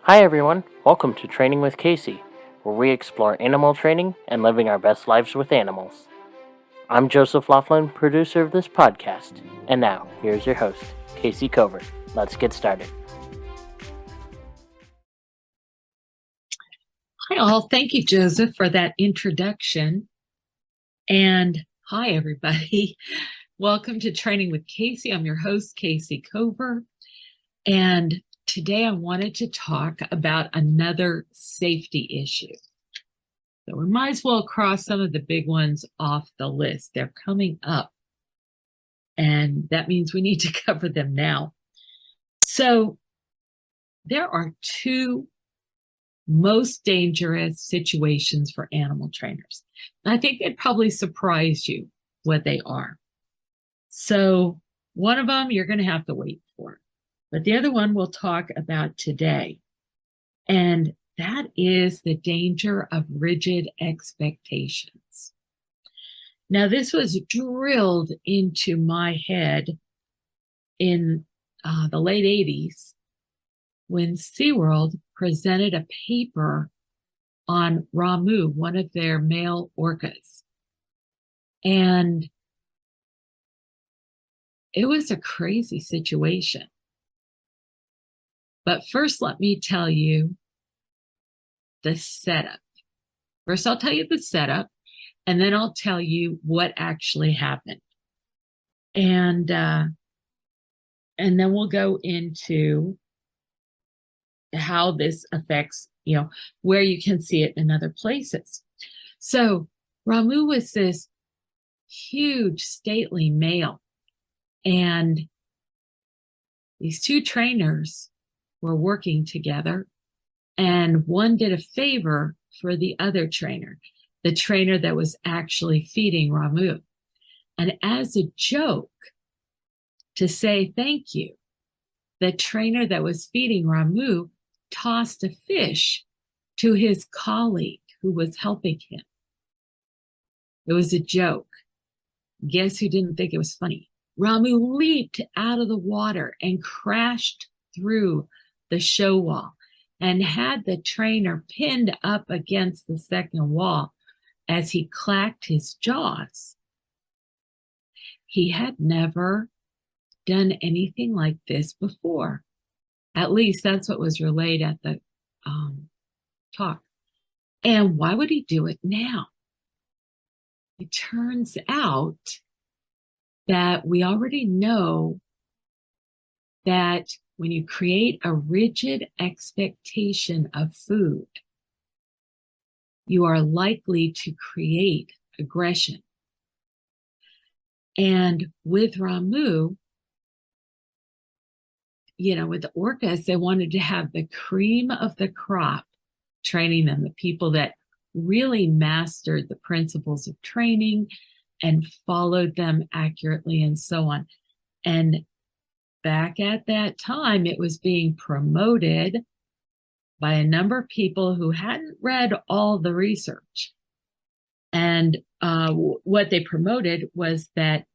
Hi everyone, welcome to Training with Kayce, where we explore animal training and living our best lives with animals. I'm Joseph Laughlin, producer of this podcast, and now here's your host, Kayce Covert. Let's get started. Hi all, thank you Joseph for that introduction. And hi everybody, welcome to Training with Kayce. I'm your host, Kayce Covert. And today I wanted to talk about another safety issue. So we might as well cross some of the big ones off the list. They're coming up, and that means we need to cover them now. So there are two most dangerous situations for animal trainers. And I think it probably surprised you what they are. So one of them you're going to have to wait for, but the other one we'll talk about today. And that is the danger of rigid expectations. Now, this was drilled into my head in the late 80s when SeaWorld presented a paper on Ramu, one of their male orcas. And it was a crazy situation. But first, let me tell you the setup. First, I'll tell you the setup, and then I'll tell you what actually happened. And then we'll go into how this affects, where you can see it in other places. So Ramu was this huge, stately male, and these two trainers were working together, and one did a favor for the other trainer, the trainer that was actually feeding Ramu. And as a joke, to say thank you, the trainer that was feeding Ramu tossed a fish to his colleague who was helping him. It was a joke. Guess who didn't think it was funny? Ramu leaped out of the water and crashed through the show wall and had the trainer pinned up against the second wall as he clacked his jaws. He had never done anything like this before. At least that's what was relayed at the talk. And why would he do it now? It turns out that we already know that when you create a rigid expectation of food, you are likely to create aggression. And with Ramu, with the orcas, they wanted to have the cream of the crop, training them, the people that really mastered the principles of training and followed them accurately and so on. And back at that time, it was being promoted by a number of people who hadn't read all the research. And what they promoted was that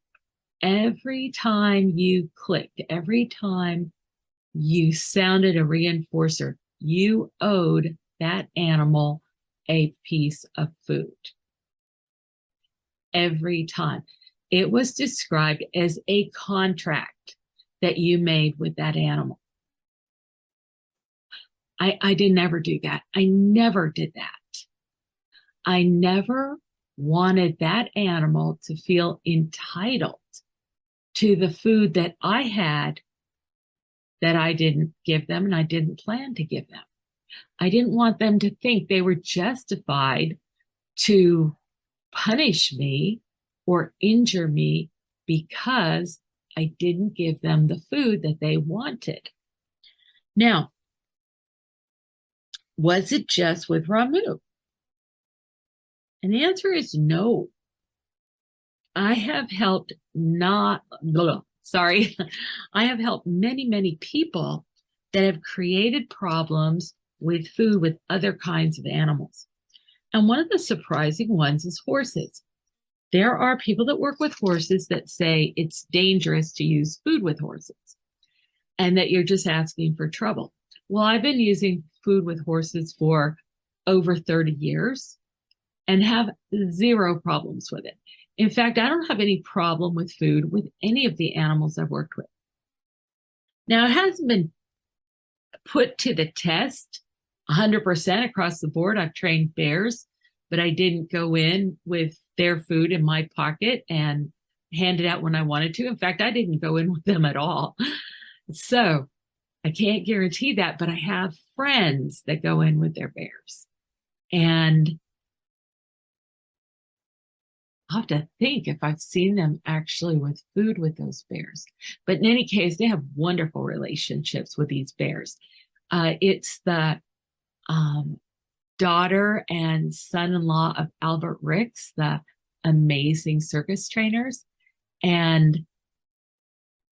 every time you clicked, every time you sounded a reinforcer, you owed that animal a piece of food. Every time. It was described as a contract that you made with that animal. I didn't ever do that. I never did that. I never wanted that animal to feel entitled to the food that I had that I didn't give them and I didn't plan to give them. I didn't want them to think they were justified to punish me or injure me because I didn't give them the food that they wanted. Now, was it just with Ramu? And the answer is no. I have helped I have helped many, many people that have created problems with food with other kinds of animals. And one of the surprising ones is horses. There are people that work with horses that say it's dangerous to use food with horses and that you're just asking for trouble. Well, I've been using food with horses for over 30 years and have zero problems with it. In fact, I don't have any problem with food with any of the animals I've worked with. Now, it hasn't been put to the test 100% across the board. I've trained bears, but I didn't go in with their food in my pocket and hand it out when I wanted to. In fact, I didn't go in with them at all. So I can't guarantee that, but I have friends that go in with their bears. And I'll have to think if I've seen them actually with food with those bears. But in any case, they have wonderful relationships with these bears. It's the daughter and son-in-law of Albert Ricks, the amazing circus trainers. And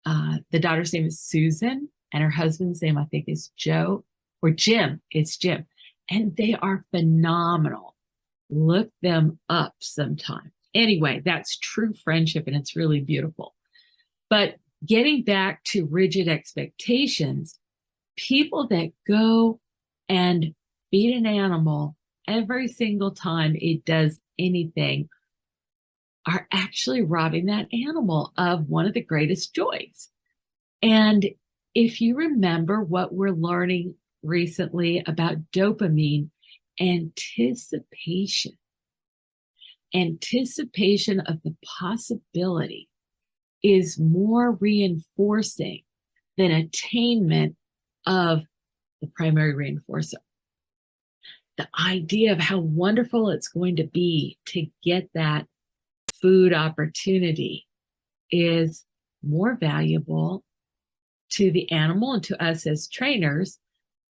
the daughter's name is Susan, and her husband's name, I think, is Joe or Jim. It's Jim. And they are phenomenal. Look them up sometime. Anyway, that's true friendship, and it's really beautiful. But getting back to rigid expectations, people that go and feed an animal every single time it does anything are actually robbing that animal of one of the greatest joys. And if you remember what we're learning recently about dopamine, anticipation of the possibility is more reinforcing than attainment of the primary reinforcer. The idea of how wonderful it's going to be to get that food opportunity is more valuable to the animal and to us as trainers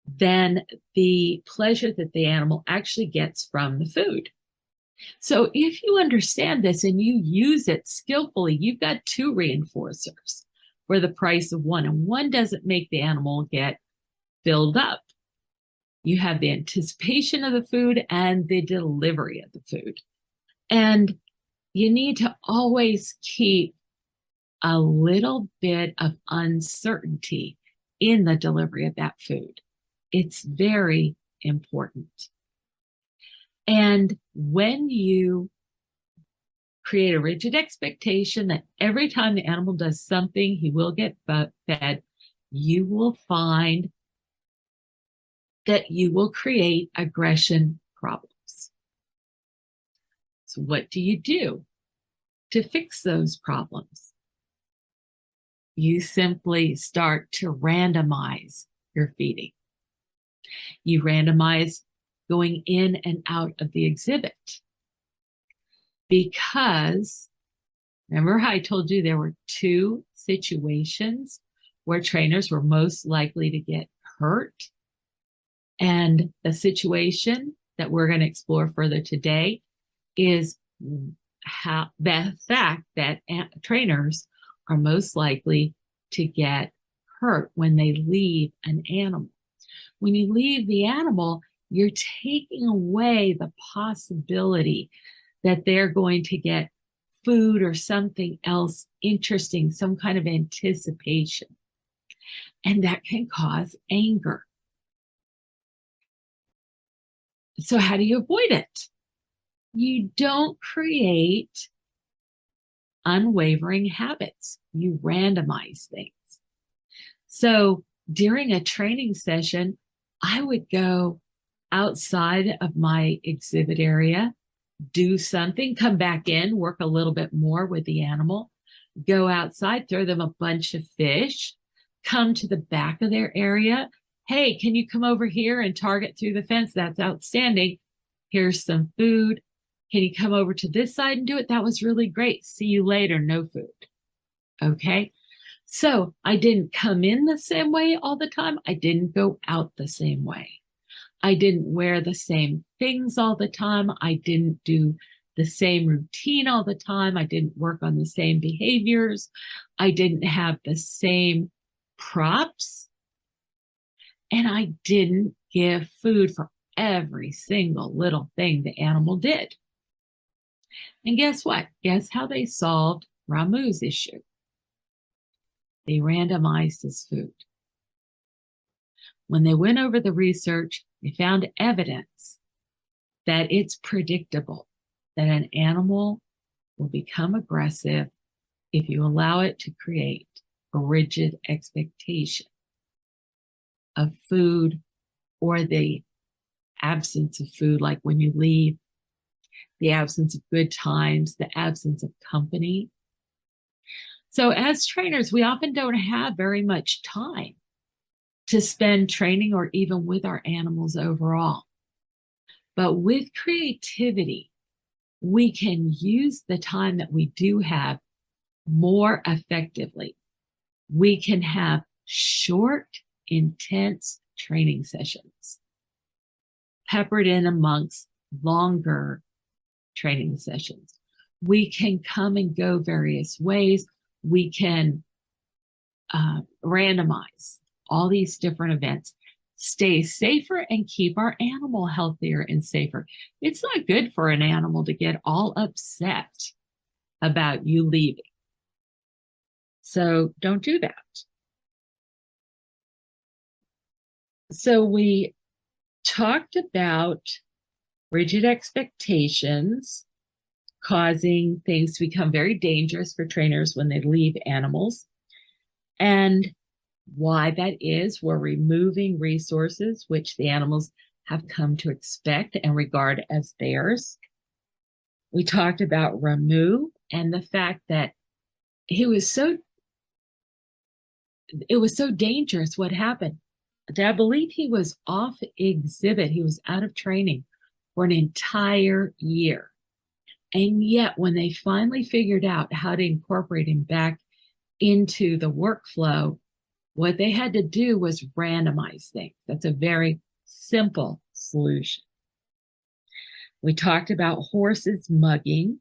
than the pleasure that the animal actually gets from the food. So if you understand this and you use it skillfully, you've got two reinforcers for the price of one, and one doesn't make the animal get filled up. You have the anticipation of the food and the delivery of the food. And you need to always keep a little bit of uncertainty in the delivery of that food. It's very important. And when you create a rigid expectation that every time the animal does something, he will get fed, you will find that you will create aggression problems. So what do you do to fix those problems? You simply start to randomize your feeding. You randomize going in and out of the exhibit. Because remember how I told you there were two situations where trainers were most likely to get hurt? And the situation that we're going to explore further today is how the fact that trainers are most likely to get hurt when they leave an animal. When you leave the animal, you're taking away the possibility that they're going to get food or something else interesting, some kind of anticipation. And that can cause anger. So how do you avoid it? You don't create unwavering habits. You randomize things. So during a training session, I would go outside of my exhibit area, do something, come back in, work a little bit more with the animal, go outside, throw them a bunch of fish, come to the back of their area. Hey, can you come over here and target through the fence? That's outstanding. Here's some food. Can you come over to this side and do it? That was really great. See you later. No food. Okay. So I didn't come in the same way all the time. I didn't go out the same way. I didn't wear the same things all the time. I didn't do the same routine all the time. I didn't work on the same behaviors. I didn't have the same props. And I didn't give food for every single little thing the animal did. And guess what? Guess how they solved Ramu's issue? They randomized his food. When they went over the research, they found evidence that it's predictable that an animal will become aggressive if you allow it to create a rigid expectation of food or the absence of food, like when you leave, the absence of good times, the absence of company. So as trainers, we often don't have very much time to spend training or even with our animals overall. But with creativity, we can use the time that we do have more effectively. We can have short, intense training sessions peppered in amongst longer training sessions. We can come and go various ways. We can randomize all these different events, stay safer, and keep our animal healthier and safer. It's not good for an animal to get all upset about you leaving. So don't do that. So we talked about rigid expectations causing things to become very dangerous for trainers when they leave animals. And why that is, we're removing resources which the animals have come to expect and regard as theirs. We talked about Ramu and the fact that it was so dangerous what happened. I believe he was off exhibit. He was out of training for an entire year. And yet when they finally figured out how to incorporate him back into the workflow, what they had to do was randomize things. That's a very simple solution. We talked about horses mugging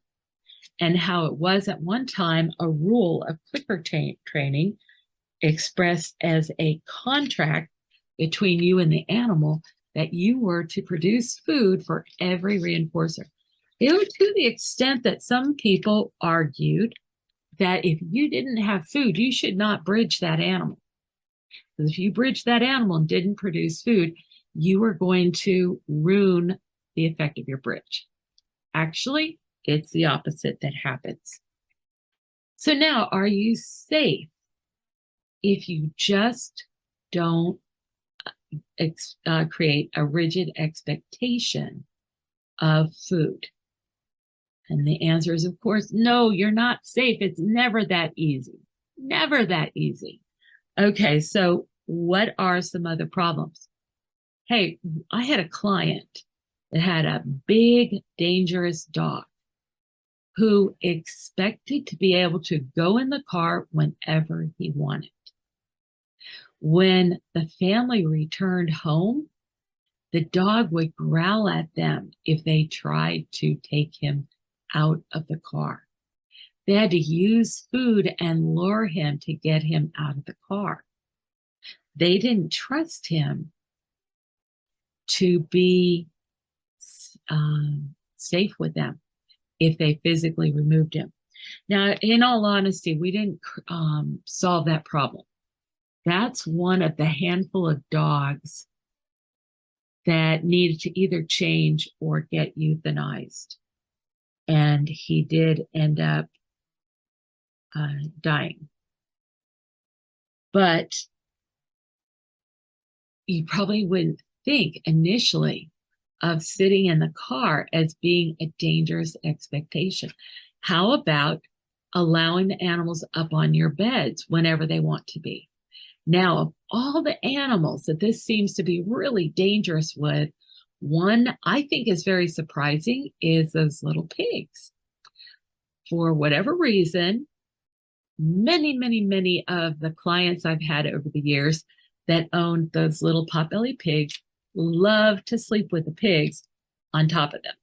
and how it was at one time a rule of clicker training expressed as a contract between you and the animal that you were to produce food for every reinforcer. To the extent that some people argued that if you didn't have food, you should not bridge that animal. Because if you bridged that animal and didn't produce food, you were going to ruin the effect of your bridge. Actually, it's the opposite that happens. So now, are you safe if you just don't create a rigid expectation of food? And the answer is, of course, no, you're not safe. It's never that easy. Never that easy. Okay, so what are some other problems? Hey, I had a client that had a big, dangerous dog who expected to be able to go in the car whenever he wanted. When the family returned home, the dog would growl at them if they tried to take him out of the car. They had to use food and lure him to get him out of the car. They didn't trust him to be safe with them if they physically removed him. Now, in all honesty, we didn't solve that problem. That's one of the handful of dogs that needed to either change or get euthanized. And he did end up dying. But you probably wouldn't think initially of sitting in the car as being a dangerous expectation. How about allowing the animals up on your beds whenever they want to be? Now, of all the animals that this seems to be really dangerous with, one I think is very surprising is those little pigs. For whatever reason, many of the clients I've had over the years that owned those little potbelly pigs love to sleep with the pigs on top of them.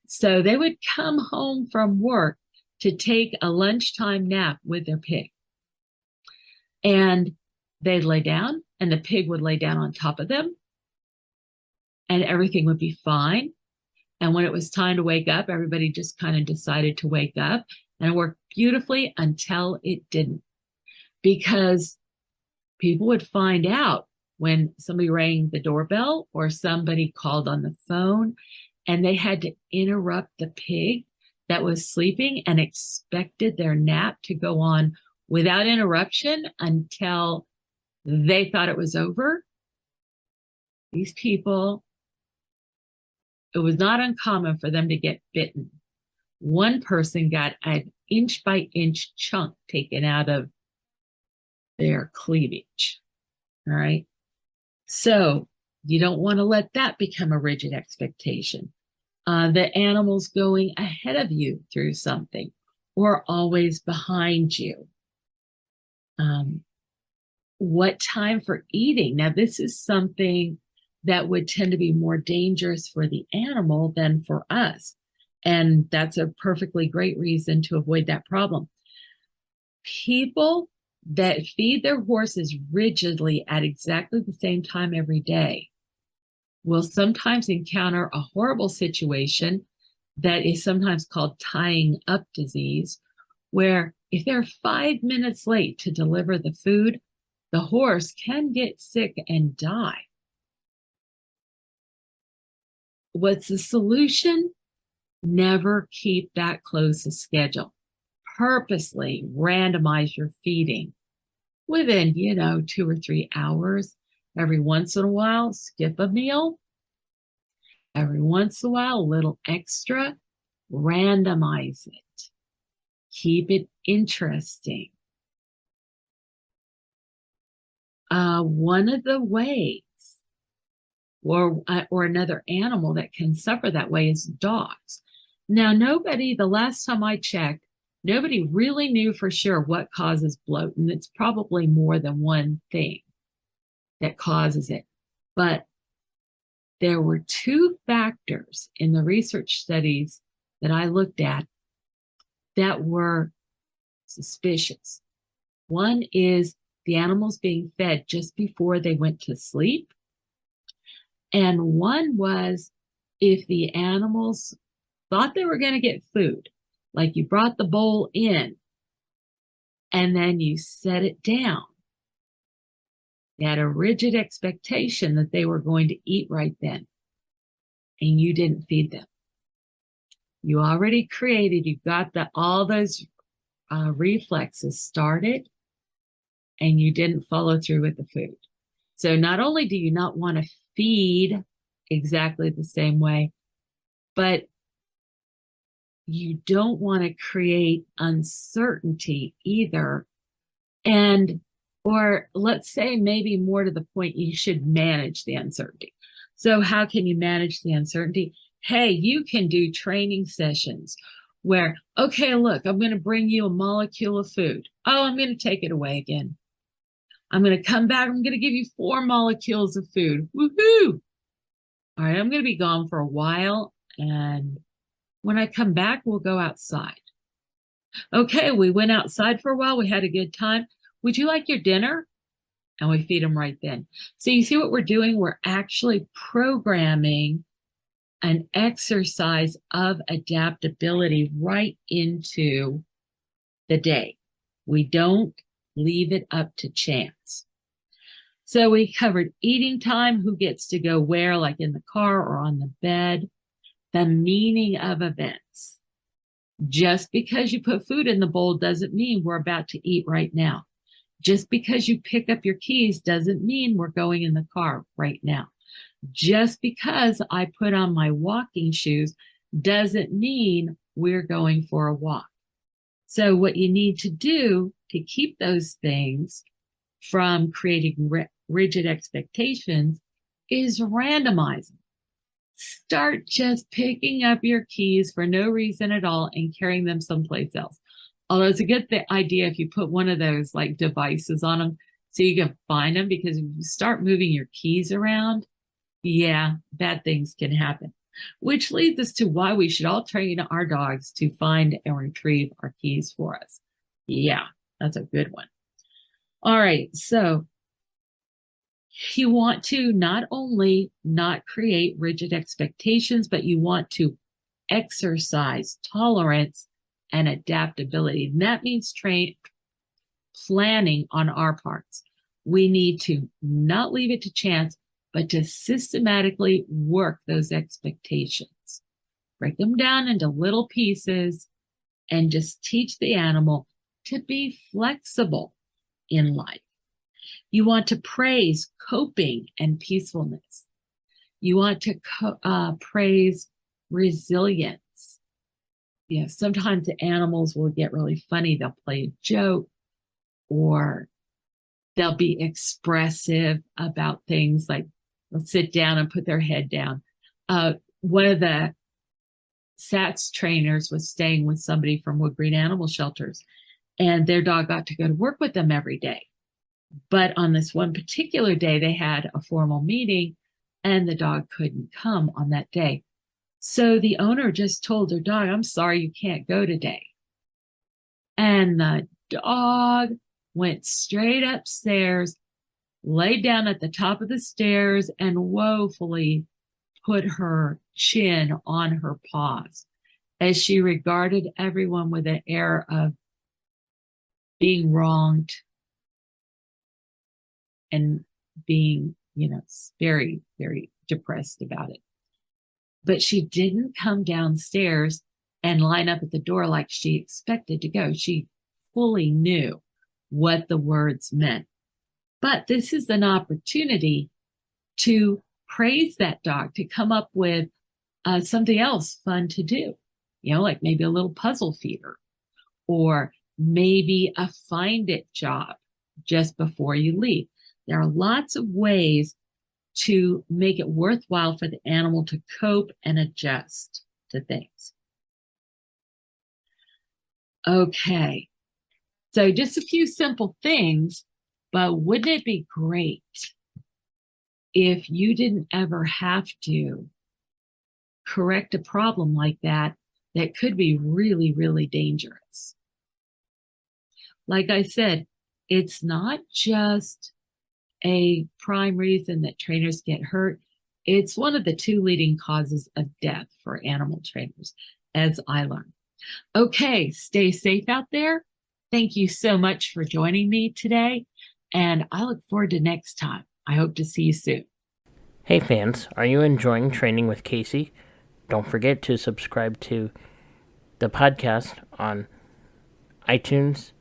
So they would come home from work to take a lunchtime nap with their pig. And they'd lay down and the pig would lay down on top of them and everything would be fine. And when it was time to wake up, everybody just kind of decided to wake up, and it worked beautifully until it didn't. Because people would find out when somebody rang the doorbell or somebody called on the phone and they had to interrupt the pig that was sleeping and expected their nap to go on without interruption until they thought it was over. These people, it was not uncommon for them to get bitten. One person got an inch by inch chunk taken out of their cleavage. All right. So you don't want to let that become a rigid expectation. The animal's going ahead of you through something or always behind you. What time for eating? Now, this is something that would tend to be more dangerous for the animal than for us. And that's a perfectly great reason to avoid that problem. People that feed their horses rigidly at exactly the same time every day will sometimes encounter a horrible situation that is sometimes called tying up disease, where if they're 5 minutes late to deliver the food, the horse can get sick and die. What's the solution? Never keep that close a schedule. Purposely randomize your feeding within, 2 or 3 hours. Every once in a while, skip a meal. Every once in a while, a little extra. Randomize it. Keep it interesting. One of the ways, or another animal that can suffer that way is dogs. Now, the last time I checked, nobody really knew for sure what causes bloat, and it's probably more than one thing that causes it. But there were 2 factors in the research studies that I looked at that were suspicious. One is the animals being fed just before they went to sleep. And one was if the animals thought they were going to get food, like you brought the bowl in and then you set it down. They had a rigid expectation that they were going to eat right then, and you didn't feed them. You already you've got all those reflexes started, and you didn't follow through with the food. So not only do you not want to feed exactly the same way, but you don't want to create uncertainty either. Or let's say maybe more to the point, you should manage the uncertainty. So how can you manage the uncertainty? Hey, you can do training sessions where, okay, look, I'm going to bring you a molecule of food. Oh, I'm going to take it away again. I'm going to come back. I'm going to give you 4 molecules of food. Woohoo! All right, I'm going to be gone for a while. And when I come back, we'll go outside. Okay, we went outside for a while. We had a good time. Would you like your dinner? And we feed them right then. So you see what we're doing? We're actually programming an exercise of adaptability right into the day. We don't leave it up to chance. So we covered eating time, who gets to go where, like in the car or on the bed, the meaning of events. Just because you put food in the bowl doesn't mean we're about to eat right now. Just because you pick up your keys doesn't mean we're going in the car right now. Just because I put on my walking shoes doesn't mean we're going for a walk. So what you need to do to keep those things from creating rigid expectations is randomizing. Start just picking up your keys for no reason at all and carrying them someplace else. Although it's a good idea if you put one of those like devices on them so you can find them, because if you start moving your keys around, bad things can happen. Which leads us to why we should all train our dogs to find and retrieve our keys for us. Yeah, that's a good one. All right, so you want to not only not create rigid expectations, but you want to exercise tolerance and adaptability. And that means planning on our parts. We need to not leave it to chance, but to systematically work those expectations. Break them down into little pieces and just teach the animal to be flexible in life. You want to praise coping and peacefulness. You want to praise resilience. Sometimes the animals will get really funny. They'll play a joke, or they'll be expressive about things, like they'll sit down and put their head down. One of the SATS trainers was staying with somebody from Wood Green Animal Shelters, and their dog got to go to work with them every day. But on this one particular day, they had a formal meeting, and the dog couldn't come on that day. So the owner just told her dog, "I'm sorry, you can't go today." And the dog went straight upstairs, laid down at the top of the stairs, and woefully put her chin on her paws as she regarded everyone with an air of being wronged and being, very, very depressed about it. But she didn't come downstairs and line up at the door like she expected to go. She fully knew what the words meant. But this is an opportunity to praise that dog, to come up with something else fun to do, like maybe a little puzzle feeder, or maybe a find it job just before you leave. There are lots of ways to make it worthwhile for the animal to cope and adjust to things. Okay, so just a few simple things, but wouldn't it be great if you didn't ever have to correct a problem like that could be really, really dangerous? Like I said, it's not just a prime reason that trainers get hurt. It's one of the 2 leading causes of death for animal trainers, as I learned. Okay, stay safe out there. Thank you so much for joining me today, and I look forward to next time. I hope to see you soon. Hey fans, are you enjoying Training with Kayce? Don't forget to subscribe to the podcast on iTunes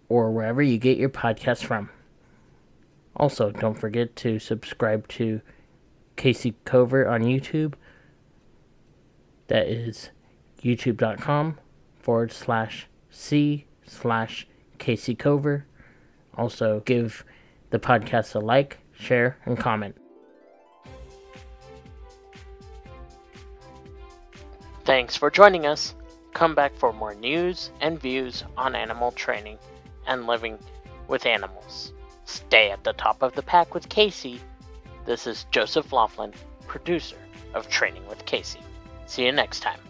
or wherever you get your podcasts from. Also, don't forget to subscribe to Kayce Cover on YouTube. That is youtube.com/C/Kayce Cover. Also, give the podcast a like, share, and comment. Thanks for joining us. Come back for more news and views on animal training and living with animals. Stay at the top of the pack with Kayce. This is Joseph Laughlin, producer of Training with Kayce. See you next time.